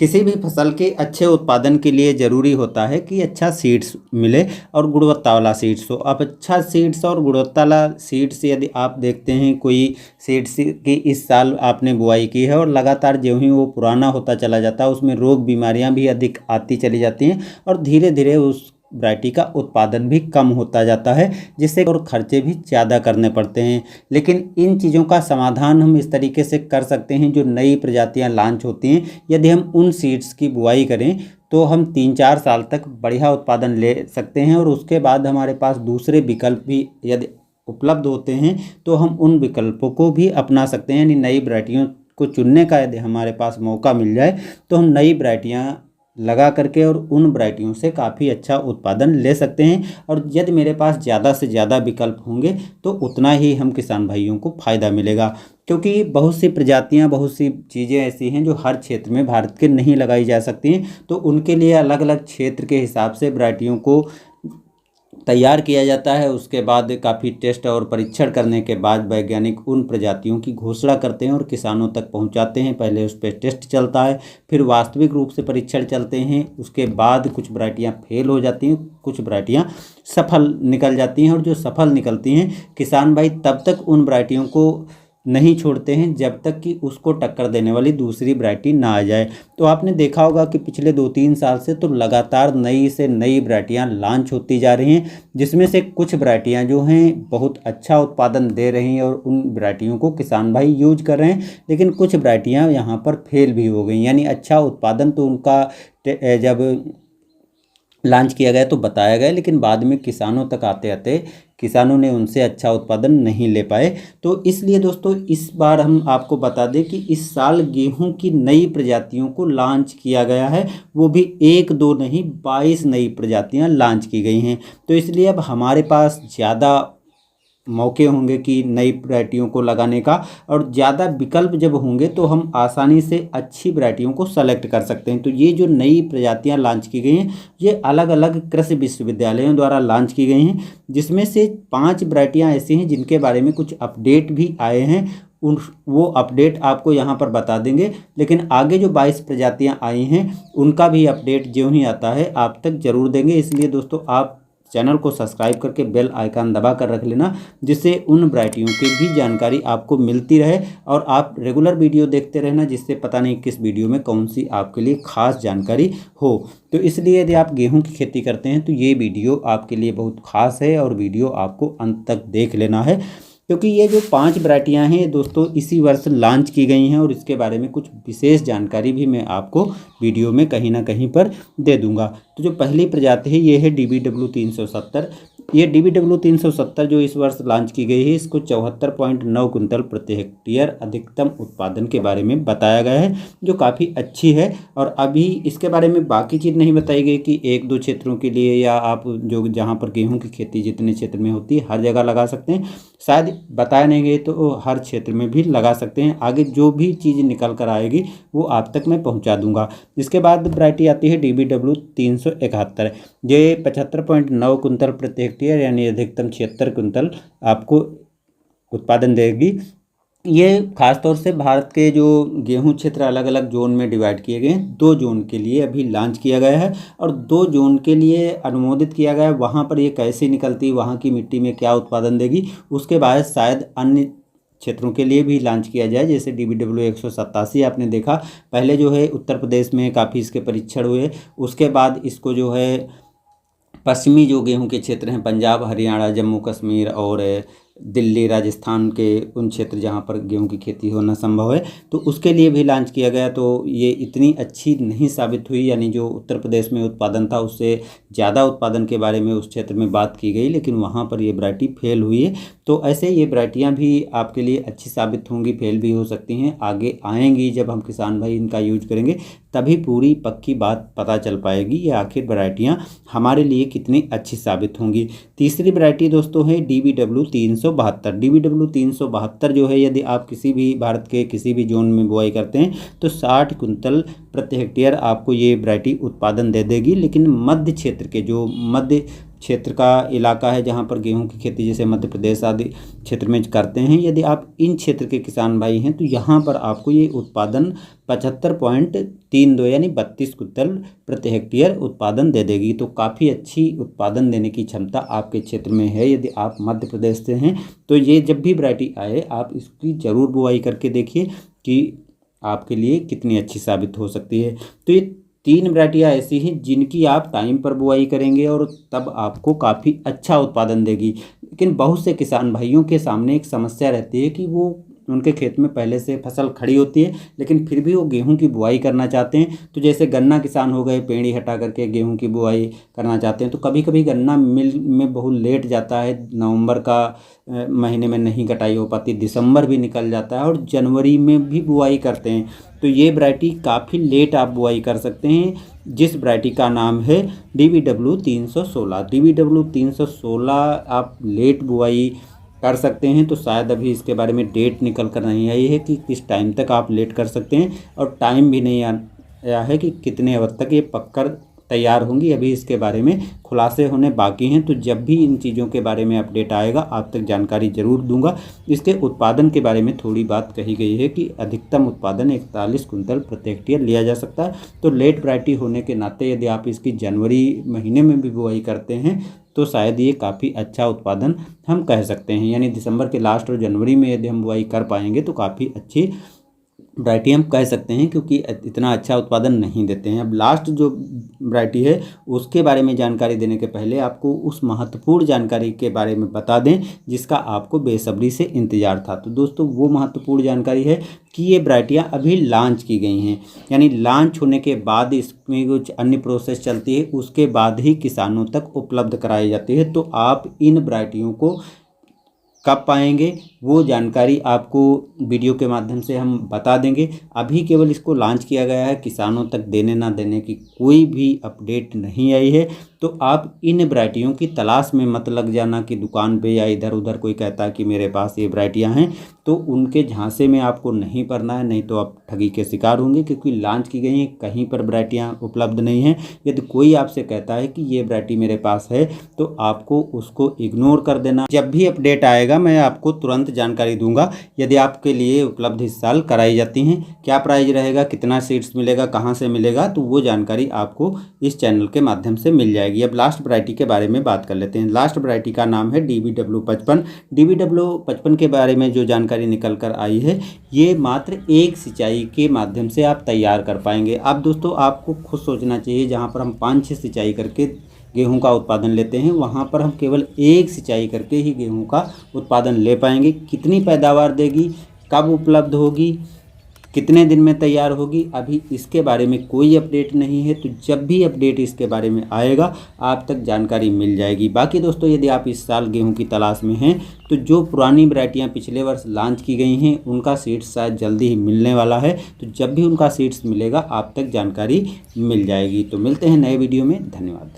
किसी भी फसल के अच्छे उत्पादन के लिए ज़रूरी होता है कि अच्छा सीड्स मिले और गुणवत्ता वाला सीड्स हो। अब अच्छा सीड्स और गुणवत्ता वाला सीड्स यदि आप देखते हैं, कोई सीड्स की इस साल आपने बुआई की है और लगातार ज्यों ही वो पुराना होता चला जाता है, उसमें रोग बीमारियां भी अधिक आती चली जाती हैं और धीरे धीरे उस वैरायटी का उत्पादन भी कम होता जाता है, जिससे और खर्चे भी ज़्यादा करने पड़ते हैं। लेकिन इन चीज़ों का समाधान हम इस तरीके से कर सकते हैं, जो नई प्रजातियां लॉन्च होती हैं, यदि हम उन सीड्स की बुआई करें तो हम 3-4 साल तक बढ़िया उत्पादन ले सकते हैं और उसके बाद हमारे पास दूसरे विकल्प भी यदि उपलब्ध होते हैं तो हम उन विकल्पों को भी अपना सकते हैं। यानी नई वैरायटियों को चुनने का यदि हमारे पास मौका मिल जाए तो हम नई वैरायटियाँ लगा करके और उन वैरायटियों से काफ़ी अच्छा उत्पादन ले सकते हैं। और यदि मेरे पास ज़्यादा से ज़्यादा विकल्प होंगे तो उतना ही हम किसान भाइयों को फ़ायदा मिलेगा, क्योंकि बहुत सी प्रजातियां, बहुत सी चीज़ें ऐसी हैं जो हर क्षेत्र में भारत के नहीं लगाई जा सकती हैं। तो उनके लिए अलग अलग क्षेत्र के हिसाब से वैरायटियों को तैयार किया जाता है। उसके बाद काफ़ी टेस्ट और परीक्षण करने के बाद वैज्ञानिक उन प्रजातियों की घोषणा करते हैं और किसानों तक पहुंचाते हैं। पहले उस पर टेस्ट चलता है, फिर वास्तविक रूप से परीक्षण चलते हैं। उसके बाद कुछ वैरायटियां फेल हो जाती हैं, कुछ वैरायटियां सफल निकल जाती हैं और जो सफल निकलती हैं, किसान भाई तब तक उन वैरायटियों को नहीं छोड़ते हैं जब तक कि उसको टक्कर देने वाली दूसरी वैरायटी ना आ जाए। तो आपने देखा होगा कि पिछले 2-3 साल से तो लगातार नई से नई वैरायटियां लॉन्च होती जा रही हैं, जिसमें से कुछ वैरायटियां जो हैं बहुत अच्छा उत्पादन दे रही हैं और उन वैरायटियों को किसान भाई यूज कर रहे हैं। लेकिन कुछ वैरायटियां यहाँ पर फेल भी हो गई, यानी अच्छा उत्पादन तो उनका जब लॉन्च किया गया तो बताया गया, लेकिन बाद में किसानों तक आते आते किसानों ने उनसे अच्छा उत्पादन नहीं ले पाए। तो इसलिए दोस्तों इस बार हम आपको बता दें कि इस साल गेहूं की नई प्रजातियों को लॉन्च किया गया है, वो भी 1-2 नहीं 22 नई प्रजातियां लॉन्च की गई हैं। तो इसलिए अब हमारे पास ज़्यादा मौके होंगे कि नई वैरायटियों को लगाने का, और ज़्यादा विकल्प जब होंगे तो हम आसानी से अच्छी वैरायटियों को सेलेक्ट कर सकते हैं। तो ये जो नई प्रजातियां लॉन्च की गई हैं, ये अलग अलग कृषि विश्वविद्यालयों द्वारा लॉन्च की गई हैं, जिसमें से 5 वैरायटियां ऐसी हैं जिनके बारे में कुछ अपडेट भी आए हैं। वो अपडेट आपको यहाँ पर बता देंगे। लेकिन आगे जो 22 प्रजातियाँ आई हैं उनका भी अपडेट ज्यों ही आता है आप तक जरूर देंगे। इसलिए दोस्तों आप चैनल को सब्सक्राइब करके बेल आइकन दबा कर रख लेना, जिससे उन वैरायटियों की भी जानकारी आपको मिलती रहे और आप रेगुलर वीडियो देखते रहना, जिससे पता नहीं किस वीडियो में कौन सी आपके लिए खास जानकारी हो। तो इसलिए यदि आप गेहूं की खेती करते हैं तो ये वीडियो आपके लिए बहुत खास है और वीडियो आपको अंत तक देख लेना है, क्योंकि ये जो 5 वैरायटियाँ हैं दोस्तों इसी वर्ष लॉन्च की गई हैं और इसके बारे में कुछ विशेष जानकारी भी मैं आपको वीडियो में कहीं ना कहीं पर दे दूंगा। तो जो पहली प्रजाति है ये है DBW 370। ये DBW 370 जो इस वर्ष लॉन्च की गई है, इसको 74.9 कुंतल प्रति हेक्टेयर अधिकतम उत्पादन के बारे में बताया गया है, जो काफ़ी अच्छी है। और अभी इसके बारे में बाकी चीज़ नहीं बताई गई कि 1-2 क्षेत्रों के लिए या आप जो जहाँ पर गेहूं की खेती जितने क्षेत्र में होती है हर जगह लगा सकते हैं, शायद बताया नहीं गए तो हर क्षेत्र में भी लगा सकते हैं। आगे जो भी चीज़ निकल कर आएगी वो आप तक मैं पहुँचा दूँगा। इसके बाद वैरायटी आती है DBW 371। ये 75.9 कुंतल प्रति हेक्टेयर यानी अधिकतम 76 कुंतल आपको उत्पादन देगी। ये खासतौर से भारत के जो गेहूं क्षेत्र अलग अलग जोन में डिवाइड किए गए हैं, 2 जोन के लिए अभी लॉन्च किया गया है और 2 जोन के लिए अनुमोदित किया गया है। वहाँ पर ये कैसे निकलती है, वहाँ की मिट्टी में क्या उत्पादन देगी, उसके बाद शायद अन्य क्षेत्रों के लिए भी लॉन्च किया जाए। जैसे DBW 187 आपने देखा, पहले जो है उत्तर प्रदेश में काफ़ी इसके परीक्षण हुए, उसके बाद इसको जो है पश्चिमी जो गेहूं के क्षेत्र हैं, पंजाब, हरियाणा, जम्मू कश्मीर और दिल्ली, राजस्थान के उन क्षेत्र जहां पर गेहूं की खेती होना संभव है, तो उसके लिए भी लॉन्च किया गया। तो ये इतनी अच्छी नहीं साबित हुई, यानी जो उत्तर प्रदेश में उत्पादन था उससे ज़्यादा उत्पादन के बारे में उस क्षेत्र में बात की गई, लेकिन वहां पर ये वैरायटी फेल हुई है। तो ऐसे ये वैरायटियाँ भी आपके लिए अच्छी साबित होंगी, फेल भी हो सकती हैं, आगे आएंगी। जब हम किसान भाई इनका यूज करेंगे तभी पूरी पक्की बात पता चल पाएगी ये आखिर वैरायटियाँ हमारे लिए कितनी अच्छी साबित होंगी। तीसरी वैरायटी दोस्तों है DBW 372। DBW 372 जो है, यदि आप किसी भी भारत के किसी भी जोन में बुआई करते हैं तो 60 कुंतल प्रति हेक्टेयर आपको ये वैरायटी उत्पादन दे देगी। लेकिन मध्य क्षेत्र के जो मध्य क्षेत्र का इलाका है जहाँ पर गेहूं की खेती जैसे मध्य प्रदेश आदि क्षेत्र में करते हैं, यदि आप इन क्षेत्र के किसान भाई हैं तो यहाँ पर आपको ये उत्पादन 75.32 यानी 32 कुंतल प्रति हेक्टेयर उत्पादन दे देगी। तो काफ़ी अच्छी उत्पादन देने की क्षमता आपके क्षेत्र में है। यदि आप मध्य प्रदेश से हैं तो ये जब भी वैरायटी आए आप इसकी ज़रूर बुआई करके देखिए कि आपके लिए कितनी अच्छी साबित हो सकती है। तो ये 3 वैरायटियाँ ऐसी हैं जिनकी आप टाइम पर बुआई करेंगे और तब आपको काफ़ी अच्छा उत्पादन देगी। लेकिन बहुत से किसान भाइयों के सामने एक समस्या रहती है कि वो उनके खेत में पहले से फसल खड़ी होती है लेकिन फिर भी वो गेहूं की बुआई करना चाहते हैं। तो जैसे गन्ना किसान हो गए, पेड़ी हटा करके गेहूं की बुआई करना चाहते हैं, तो कभी कभी गन्ना मिल में बहुत लेट जाता है, नवंबर का महीने में नहीं कटाई हो पाती, दिसंबर भी निकल जाता है और जनवरी में भी बुआई करते हैं। तो ये वैरायटी काफ़ी लेट आप बुआई कर सकते हैं, जिस वैरायटी का नाम है DBW 316। DBW 316 आप लेट बुआई कर सकते हैं। तो शायद अभी इसके बारे में डेट निकल कर नहीं आई है कि किस टाइम तक आप लेट कर सकते हैं, और टाइम भी नहीं आया है कि कितने वक्त तक ये पककर तैयार होंगी। अभी इसके बारे में खुलासे होने बाकी हैं। तो जब भी इन चीज़ों के बारे में अपडेट आएगा आप तक जानकारी ज़रूर दूंगा। इसके उत्पादन के बारे में थोड़ी बात कही गई है कि अधिकतम उत्पादन 41 कुंतल प्रति हेक्टेयर लिया जा सकता है। तो लेट वैरायटी होने के नाते यदि आप इसकी जनवरी महीने में भी बुआई करते हैं तो शायद ये काफ़ी अच्छा उत्पादन हम कह सकते हैं। यानी दिसंबर के लास्ट और जनवरी में यदि हम बुआई कर पाएंगे तो काफ़ी अच्छी वैरायटी हम कह सकते हैं, क्योंकि इतना अच्छा उत्पादन नहीं देते हैं। अब लास्ट जो वैरायटी है उसके बारे में जानकारी देने के पहले आपको उस महत्वपूर्ण जानकारी के बारे में बता दें जिसका आपको बेसब्री से इंतज़ार था। तो दोस्तों वो महत्वपूर्ण जानकारी है कि ये वैरायटियाँ अभी लॉन्च की गई हैं, यानी लॉन्च होने के बाद इसमें कुछ अन्य प्रोसेस चलती है, उसके बाद ही किसानों तक उपलब्ध कराई जाती है। तो आप इन वैरायटियों को कब पाएंगे वो जानकारी आपको वीडियो के माध्यम से हम बता देंगे। अभी केवल इसको लॉन्च किया गया है, किसानों तक देने ना देने की कोई भी अपडेट नहीं आई है। तो आप इन वैरायटियों की तलाश में मत लग जाना कि दुकान पे या इधर उधर कोई कहता है कि मेरे पास ये वैरायटियाँ हैं, तो उनके झांसे में आपको नहीं पड़ना है, नहीं तो आप ठगी के शिकार होंगे, क्योंकि लॉन्च की गई हैं, कहीं पर वैरायटियाँ उपलब्ध नहीं हैं। यदि कोई आपसे कहता है कि ये वैरायटी मेरे पास है तो आपको उसको इग्नोर कर देना। जब भी अपडेट आएगा मैं आपको तुरंत जानकारी दूंगा। यदि आपके लिए उपलब्ध इस साल कराई जाती हैं, क्या प्राइस रहेगा, कितना सीड्स मिलेगा, कहाँ से मिलेगा, तो वो जानकारी आपको इस चैनल के माध्यम से मिल जाएगी। अब लास्ट वैरायटी के बारे में बात कर लेते हैं। लास्ट वैरायटी का नाम है DBW 55। DBW 55 के बारे में जो जानकारी निकल कर आई है, ये मात्र एक सिंचाई के माध्यम से आप तैयार कर पाएंगे। अब दोस्तों आपको खुद सोचना चाहिए, जहाँ पर हम 5-6 सिंचाई करके गेहूं का उत्पादन लेते हैं वहाँ पर हम केवल एक सिंचाई करके ही गेहूं का उत्पादन ले पाएंगे। कितनी पैदावार देगी, कब उपलब्ध होगी, कितने दिन में तैयार होगी, अभी इसके बारे में कोई अपडेट नहीं है। तो जब भी अपडेट इसके बारे में आएगा आप तक जानकारी मिल जाएगी। बाकी दोस्तों यदि आप इस साल गेहूं की तलाश में हैं तो जो पुरानी वैरायटियां पिछले वर्ष लॉन्च की गई हैं उनका सीड्स शायद जल्दी ही मिलने वाला है। तो जब भी उनका सीड्स मिलेगा आप तक जानकारी मिल जाएगी। तो मिलते हैं नए वीडियो में, धन्यवाद।